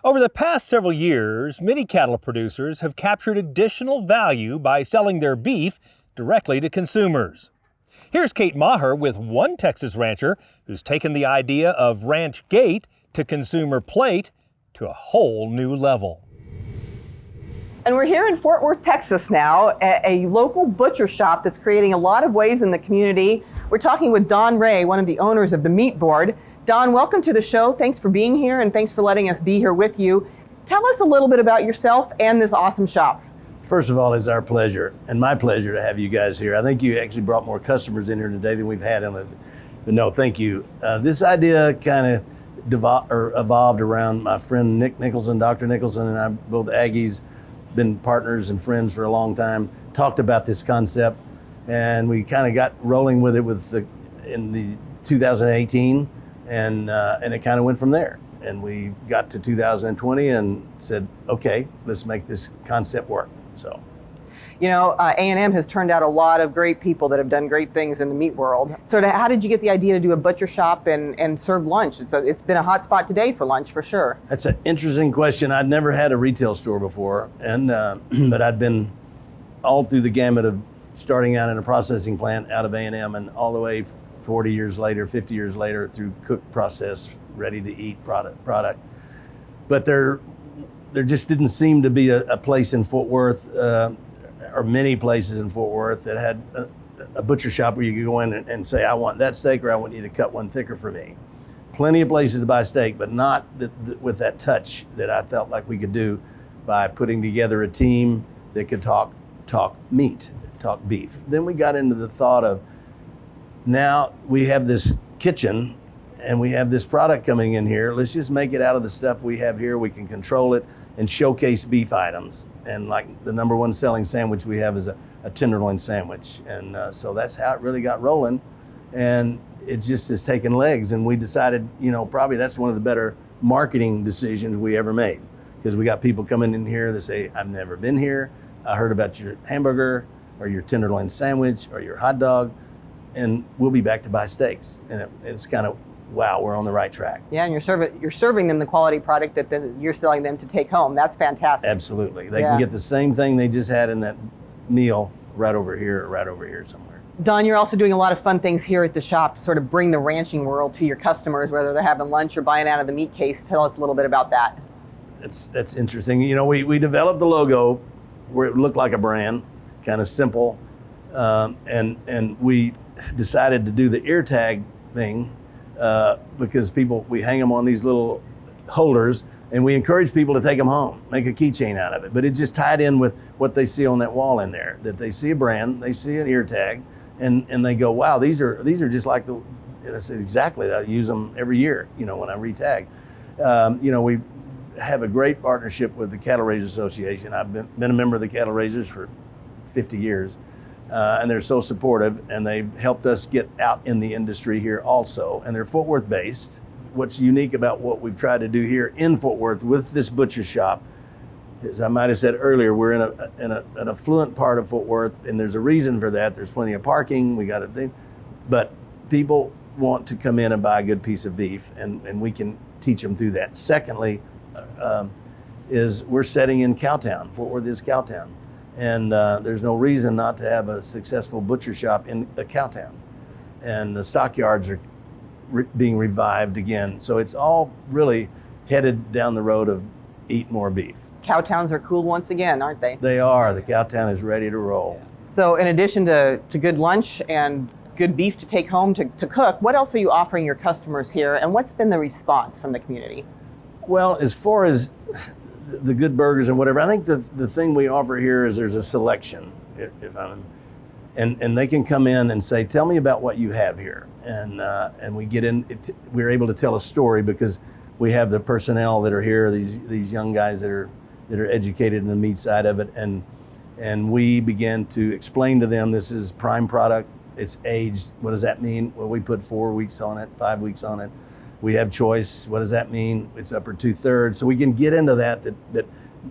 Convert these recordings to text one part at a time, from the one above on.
Over the past several years, many cattle producers have captured additional value by selling their beef directly to consumers. Here's Kate Maher with one Texas rancher who's taken the idea of ranch gate to consumer plate to a whole new level. And we're here in Fort Worth, Texas now, at a local butcher shop that's creating a lot of waves in the community. We're talking with Don Rea, one of the owners of the Meat Board. Don, welcome to the show. Thanks for being here and thanks for letting us be here with you. Tell us a little bit about yourself and this awesome shop. First of all, it's our pleasure and my pleasure to have you guys here. I think you actually brought more customers in here today than we've had in it. But no, thank you. This idea kind of evolved around my friend Nick Nicholson. Dr. Nicholson and I, both Aggies, been partners and friends for a long time, talked about this concept, and we kind of got rolling with it in the 2018, and it kind of went from there. And we got to 2020 and said, okay, let's make this concept work. So, you know, A&M has turned out a lot of great people that have done great things in the meat world. So how did you get the idea to do a butcher shop and serve lunch? It's been a hot spot today for lunch, for sure. That's an interesting question. I'd never had a retail store before, and but I'd been all through the gamut of starting out in a processing plant out of A&M and all the way 40 years later, 50 years later through cooked, processed, ready to eat product. But there just didn't seem to be a place in Fort Worth, or many places in Fort Worth that had a butcher shop where you could go in and say, I want that steak, or I want you to cut one thicker for me. Plenty of places to buy steak, but not with that touch that I felt like we could do by putting together a team that could talk meat, talk beef. Then we got into the thought of, now we have this kitchen and we have this product coming in here. Let's just make it out of the stuff we have here. We can control it and showcase beef items. And like the number one selling sandwich we have is a tenderloin sandwich. And so that's how it really got rolling. And it just has taken legs. And we decided, you know, probably that's one of the better marketing decisions we ever made. Because we got people coming in here that say, I've never been here. I heard about your hamburger or your tenderloin sandwich or your hot dog. And we'll be back to buy steaks. And it's kind of, wow, we're on the right track. Yeah, and you're serving them the quality product that you're selling them to take home. That's fantastic. Absolutely. They can get the same thing they just had in that meal right over here somewhere. Don, you're also doing a lot of fun things here at the shop to sort of bring the ranching world to your customers, whether they're having lunch or buying out of the meat case. Tell us a little bit about that. That's interesting. You know, we developed the logo where it looked like a brand, kind of simple, and we decided to do the ear tag thing because we hang them on these little holders, and we encourage people to take them home, make a keychain out of it. But it just tied in with what they see on that wall in there, that they see a brand, they see an ear tag, and they go, wow, these are just like and I said, exactly, I use them every year, you know, when I retag. You know, we have a great partnership with the Cattle Raisers Association. I've been a member of the Cattle Raisers for 50 years. And they're so supportive, and they've helped us get out in the industry here also. And they're Fort Worth based. What's unique about what we've tried to do here in Fort Worth with this butcher shop, as I might have said earlier, we're in an affluent part of Fort Worth, and there's a reason for that. There's plenty of parking, we got a thing, but people want to come in and buy a good piece of beef, and we can teach them through that. Secondly, is we're setting in Cowtown. Fort Worth is Cowtown. And there's no reason not to have a successful butcher shop in a cow town. And the stockyards are being revived again. So it's all really headed down the road of eat more beef. Cow towns are cool once again, aren't they? They are. The cow town is ready to roll. So in addition to good lunch and good beef to take home to cook, what else are you offering your customers here? And what's been the response from the community? Well, as far as the good burgers and whatever, I think the thing we offer here is there's a selection. And they can come in and say, tell me about what you have here. And we get in, we're able to tell a story because we have the personnel that are here, these young guys that are educated in the meat side of it. And we begin to explain to them, this is prime product, it's aged. What does that mean? Well, we put 4 weeks on it, 5 weeks on it. We have choice. What does that mean? It's upper 2/3. So we can get into that a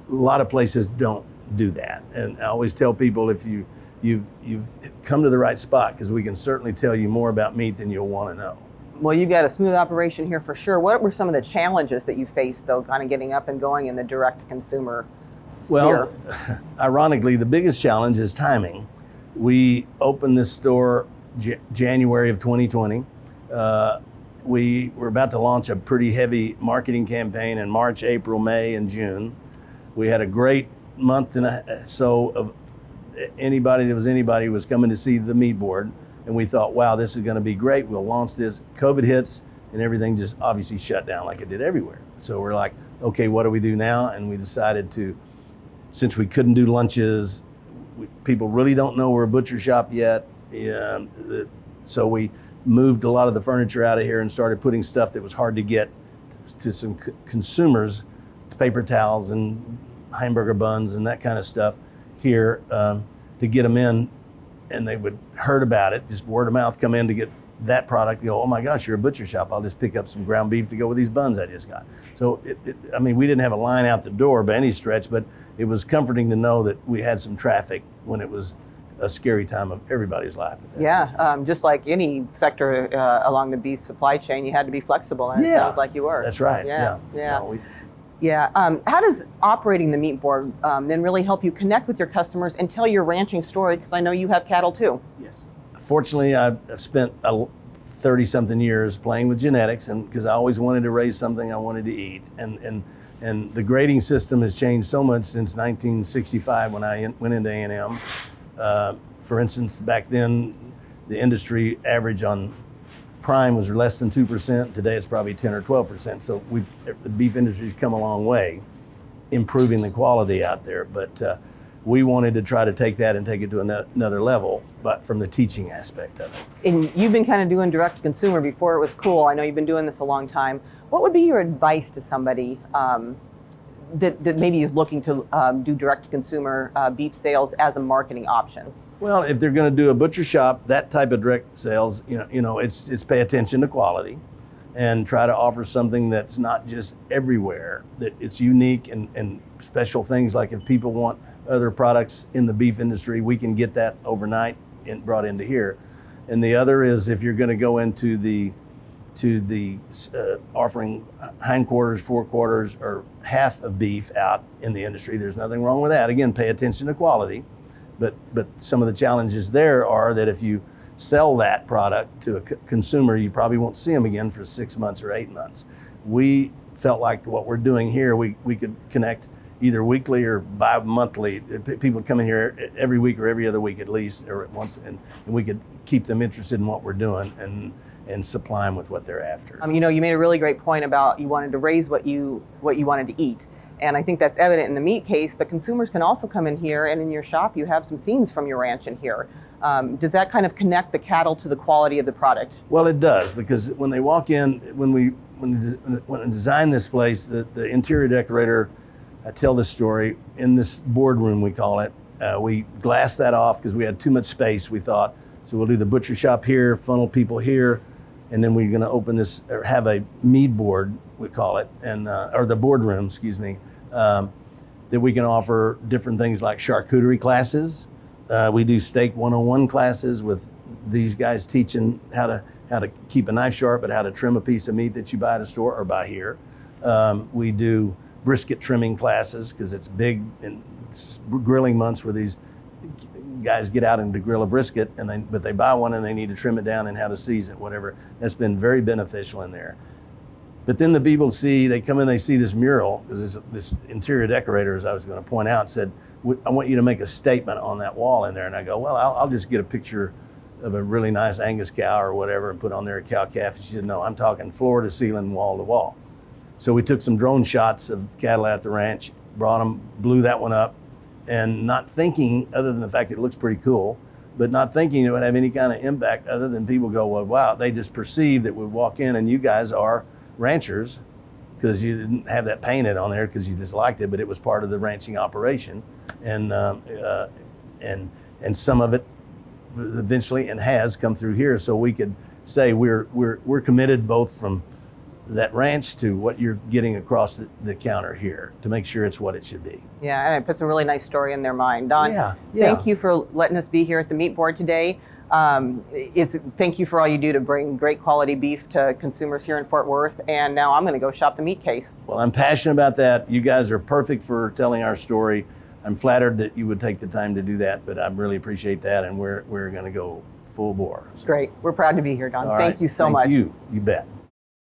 lot of places don't do that. And I always tell people, if you've come to the right spot, because we can certainly tell you more about meat than you'll want to know. Well, you've got a smooth operation here for sure. What were some of the challenges that you faced, though, kind of getting up and going in the direct-to-consumer sphere? Well, ironically, the biggest challenge is timing. We opened this store January of 2020. We were about to launch a pretty heavy marketing campaign in March, April, May, and June. We had a great month and so of anybody was coming to see the meat board, and we thought, wow, this is going to be great. We'll launch this. COVID hits, and everything just obviously shut down like it did everywhere. So we're like, okay, what do we do now? And we decided to, since we couldn't do lunches, people really don't know we're a butcher shop yet. So we moved a lot of the furniture out of here and started putting stuff that was hard to get to some consumers, paper towels and hamburger buns and that kind of stuff here to get them in. And they would heard about it, just word of mouth come in to get that product, go, oh my gosh, you're a butcher shop. I'll just pick up some ground beef to go with these buns I just got. So, I mean, we didn't have a line out the door by any stretch, but it was comforting to know that we had some traffic when it was a scary time of everybody's life. Just like any sector along the beef supply chain, you had to be flexible, and it sounds like you were. That's right. How does operating the meat board then really help you connect with your customers and tell your ranching story? Because I know you have cattle too. Yes. Fortunately, I've spent 30-something years playing with genetics, and because I always wanted to raise something I wanted to eat, and the grading system has changed so much since 1965 when I went into A&M. For instance, back then, the industry average on prime was less than 2%. Today, it's probably 10 or 12%. So the beef industry's come a long way, improving the quality out there. But we wanted to try to take that and take it to another level, but from the teaching aspect of it. And you've been kind of doing direct to consumer before it was cool. I know you've been doing this a long time. What would be your advice to somebody that maybe is looking to do direct to consumer beef sales as a marketing option? Well, if they're going to do a butcher shop, that type of direct sales, it's pay attention to quality and try to offer something that's not just everywhere, that it's unique and special things. Like if people want other products in the beef industry, we can get that overnight and brought into here. And the other is if you're going to go into the offering hindquarters, forequarters, or half of beef out in the industry, there's nothing wrong with that. Again, pay attention to quality. But some of the challenges there are that if you sell that product to a consumer, you probably won't see them again for 6 months or 8 months. We felt like what we're doing here, we could connect either weekly or bi-monthly. People come in here every week or every other week at least, or once, and we could keep them interested in what we're doing and supply them with what they're after. You made a really great point about you wanted to raise what you wanted to eat. And I think that's evident in the meat case, but consumers can also come in here, and in your shop you have some scenes from your ranch in here. Does that kind of connect the cattle to the quality of the product? Well, it does, because when they walk in, when we designed this place, the interior decorator, I tell this story, in this boardroom we call it, we glassed that off because we had too much space, we thought. So we'll do the butcher shop here, funnel people here, and then we're gonna open this, or have a mead board, we call it, and or the boardroom, excuse me, that we can offer different things like charcuterie classes. We do steak 101 classes with these guys teaching how to keep a knife sharp, but how to trim a piece of meat that you buy at a store or buy here. We do brisket trimming classes because it's big in grilling months where these guys get out and to grill a brisket, but they buy one and they need to trim it down and how to season it, whatever. That's been very beneficial in there. But then the people they come in, they see this mural, because this interior decorator, as I was going to point out, said, I want you to make a statement on that wall in there. And I go, well, I'll just get a picture of a really nice Angus cow or whatever and put on there a cow calf. And she said, no, I'm talking floor to ceiling, wall to wall. So we took some drone shots of cattle at the ranch, brought them, blew that one up, and not thinking, other than the fact that it looks pretty cool, but not thinking it would have any kind of impact other than people go, well, wow, they just perceive that we walk in and you guys are ranchers, because you didn't have that painted on there because you just liked it, but it was part of the ranching operation, and some of it eventually and has come through here, so we could say we're committed both from that ranch to what you're getting across the counter here to make sure it's what it should be. Yeah, and it puts a really nice story in their mind. Don, yeah. Thank you for letting us be here at the meat board today. Thank you for all you do to bring great quality beef to consumers here in Fort Worth. And now I'm going to go shop the meat case. Well, I'm passionate about that. You guys are perfect for telling our story. I'm flattered that you would take the time to do that, but I really appreciate that, and we're going to go full bore. Great. We're proud to be here, Don. All Thank right. you so Thank much. You bet.